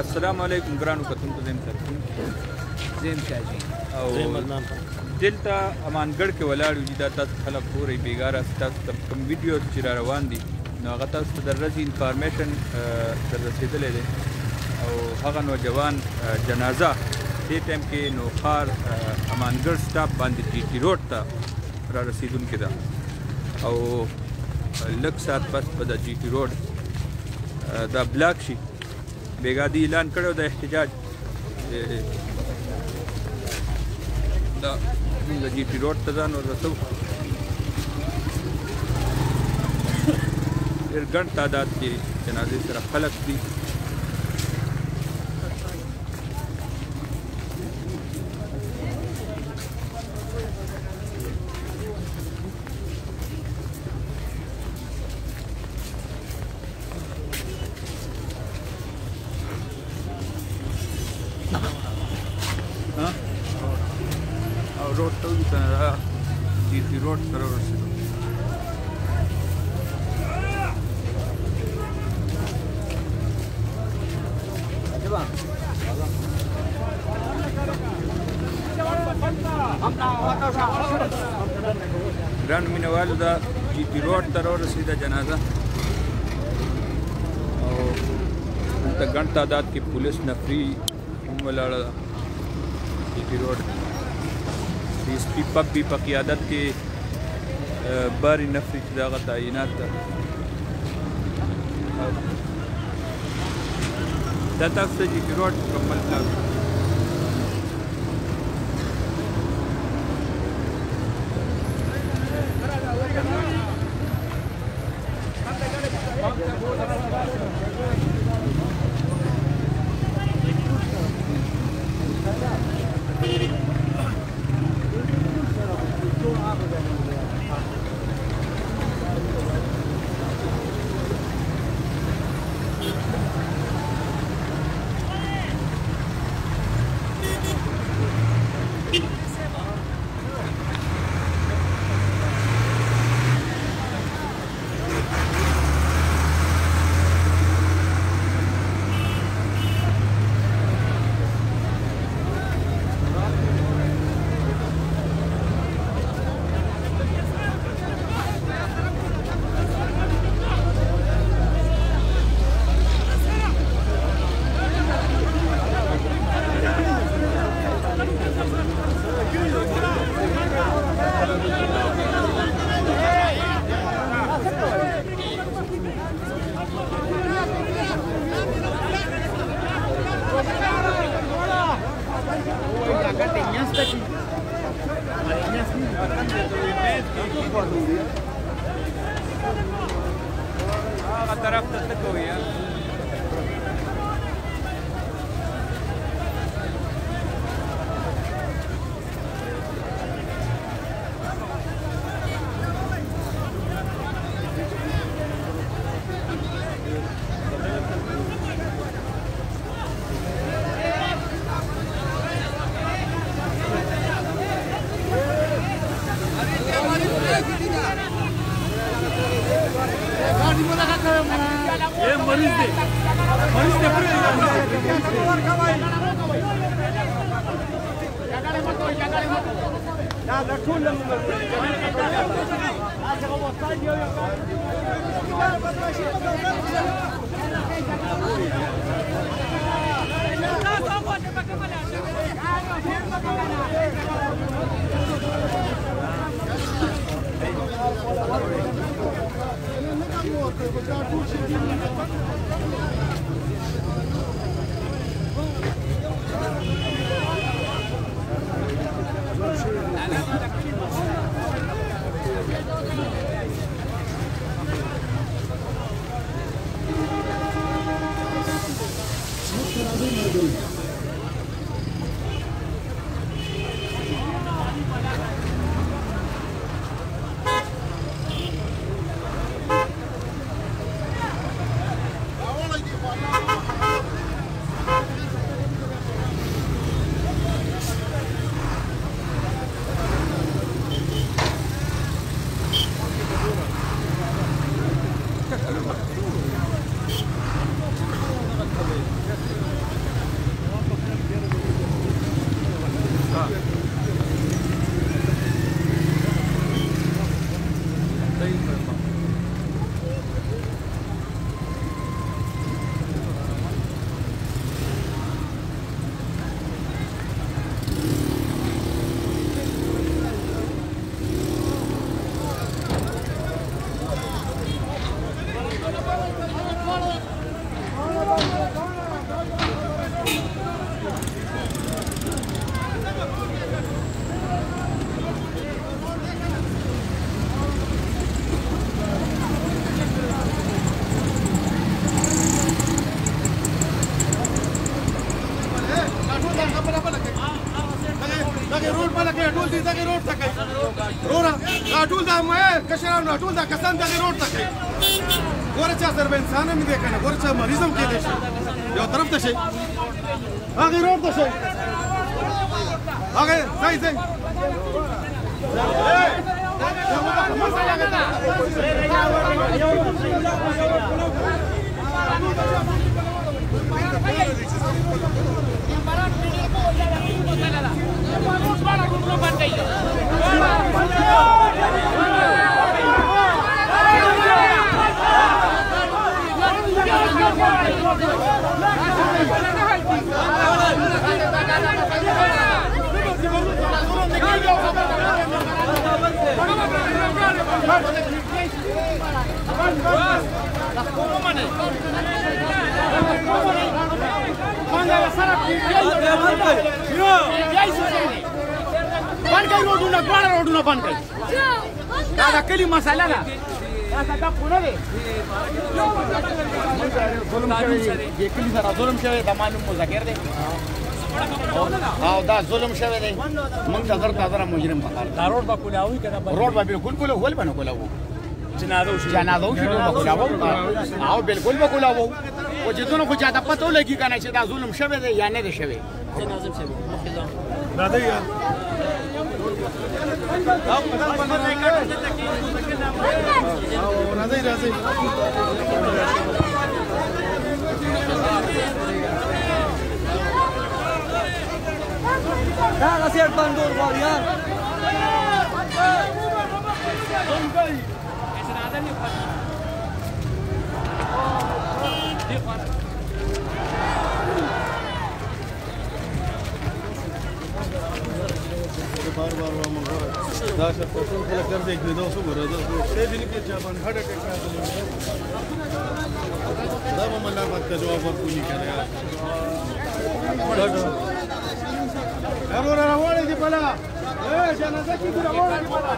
السلام علیکم ګرانو کتونکو زم ترکم زم شاجي او دلته امانګړ کې ولاړ یو دا تاسو خلک پورې بیګاره تاسو کوم ویډیو چې را روان دي نو هغه تاسو ته د ورځې انفارمیشن در رسېدلی دی او هغه نوجوان جنازه دې ټایم کې نوخار امانګړ سټاپ باندې جي ټي روډ ته را رسېدونکې ده او لږ ساعت پس به د جي ټي روډ دا بلاک شي بیګادي اعلان کړی د احتجاج د جي ټي روډ ته ځان ورسو ډېر ګڼ تعداد کې جنازې سره خلک دي روड ته جي ټي روډ سره ورسېدو ګرانو مینهوالو دا جي ټي روډ ته راورسېده جنازه او دلته ګڼ تعداد کې پولیس نفري هم ولاړه ده جي ټي روډ D S P pub भी په قیادت کې باري نفري چې دغه تعینات ده دا تاسو ته جي ټي روډ مکمل پلان هغه طرف ته څه کوئ मरीज दे دغه روډ باندې کې ټول دې دغه روډ ته کوي رورا ټول دا مې کشرانو ټول دا کسان دغه روډ ته کوي ګوره چې سره انسان مې دی کنه ګوره چې مریضم کې دی یو طرف ته شي هغه روډ ته شي هغه ځای ځای روډونه بند کړئ دا د کلي مسله ده دا خونه دی د کلي سره ظلم شوی د معلوم مذکر دی او دا ظلم شوی دی موږ ته زر مجرم پکار دا روډ به کولاوي که نه روډ به بالکل کولاول به نه کولاوو جنازه وشي روډ به کولاوو او بالکل به کولاوو خو چې دونه خو چاته پته ولګي که نه چې دا ظلم شوی دی یا نه دی شوی راځئ راځئ دا غسیر بندور غواړي بار بار دا څه ټول خلک درځي کې دا څه ګوره دا څه دي کې چې باندې هټ اٹیک راځي دا به ملامت کا جواب ورکونی کړی ضرور راوړې دي بلا جنازه کې راوړې دي بلا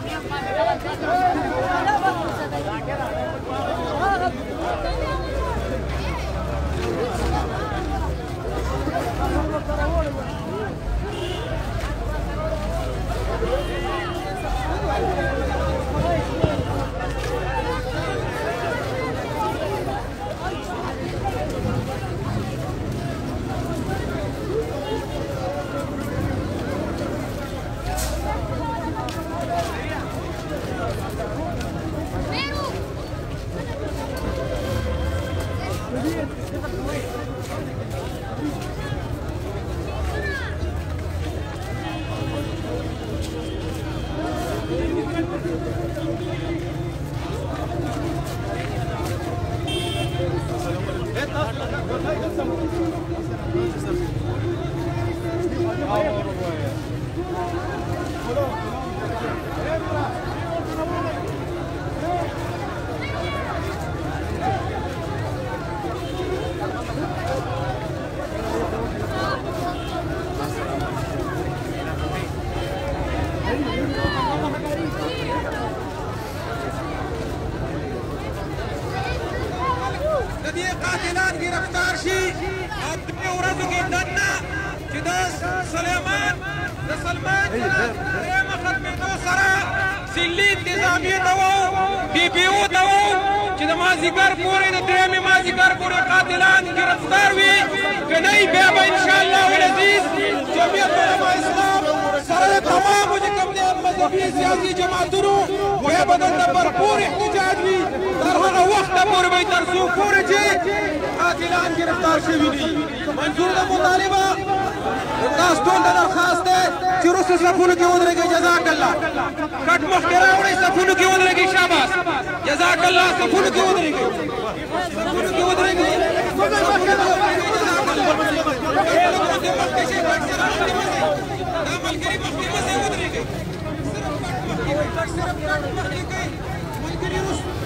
قاتلان گرفتار شي او په ورځو کې دنه چې د سلیمان د سلمان درېمه ختمېدو سره سلي انتظامیې ته بي بي او ته چې د مازدیګر پورې د درېمې مازدیګر پورې قاتلان گرفتار وي که نه وي بیا به انشاءالله العزیز جمعیت علما اسلام سره د تمامو چې کوم دي مذهبي سیاسي جماعتونو ویا به دلته بھرپور احتجاج وي تر هغه وخته پورې به تر څو پورې چې قاتلان گرفتار شوي دي منظور د مطالبه تاسو ټول ته درخواست دی چې وروسته صفونو کې ودرېږئ جزاک الله کټ مخکې راوړئ صفونو کې ودرېږئ شاباس جزاک الله صفونو کې ودرېږئ صفونو کې ودرېږئ دا ملګري مخکې مزې ودرېږئ صرف کټ مخکې کوئ ملګري وروسته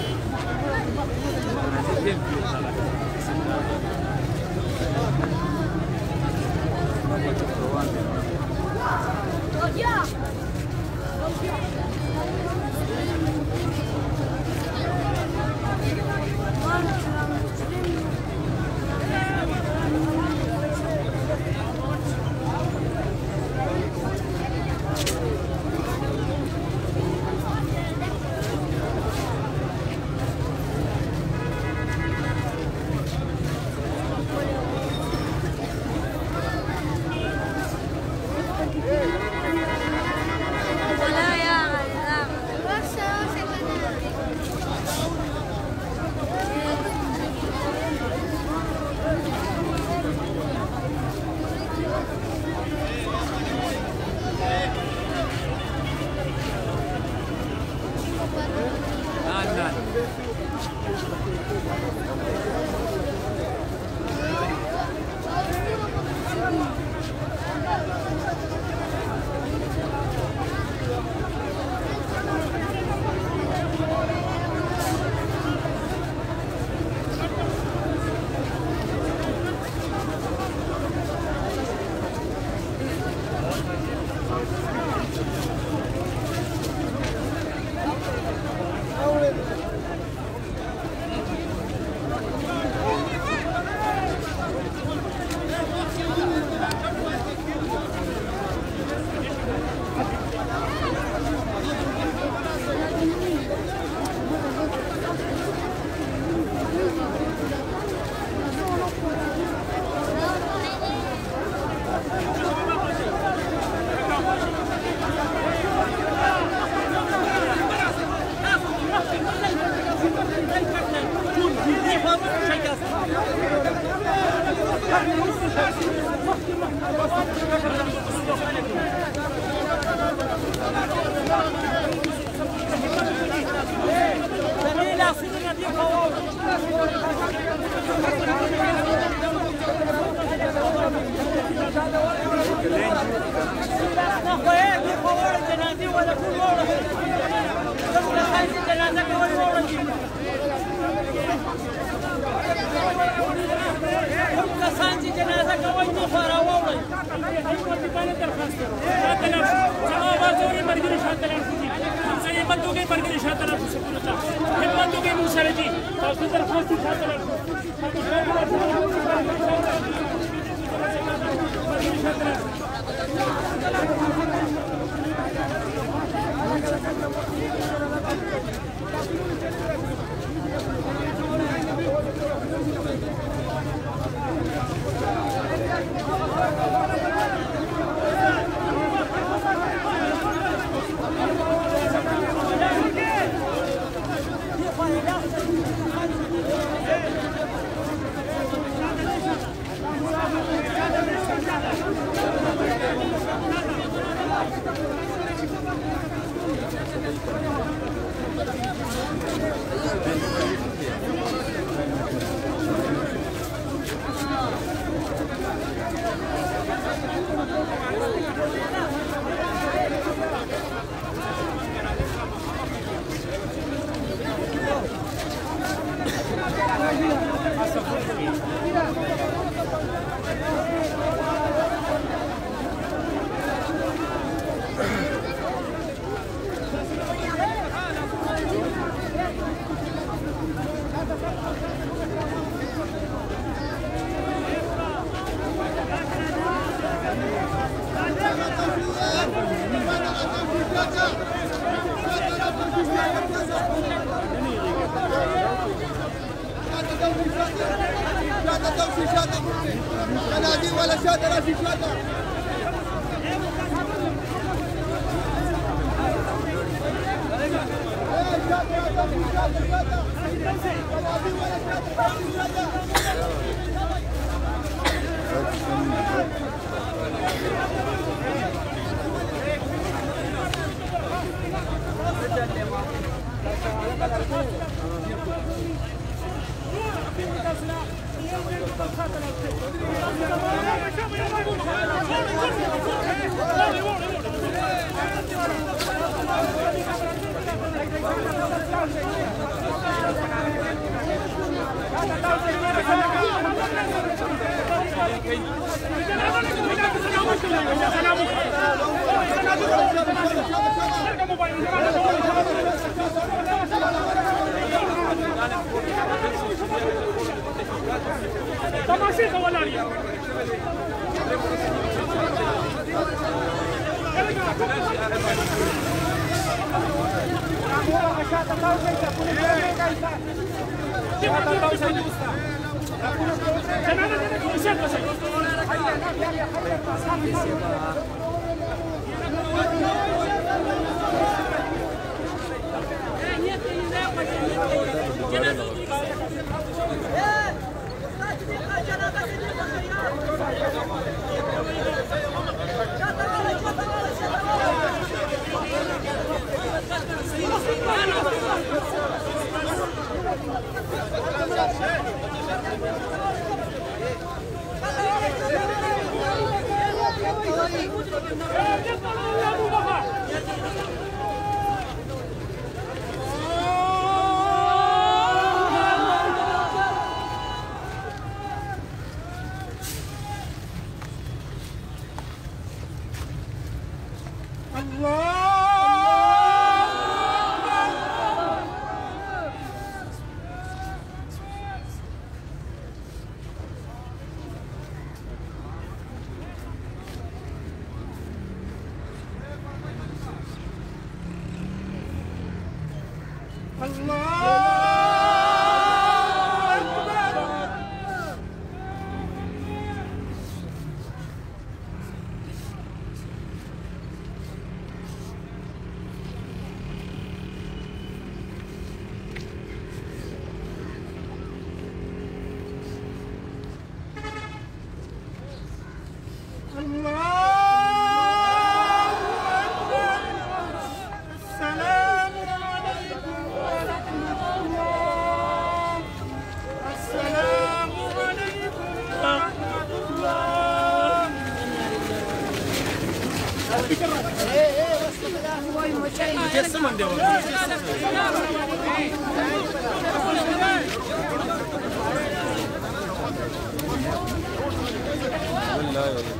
والله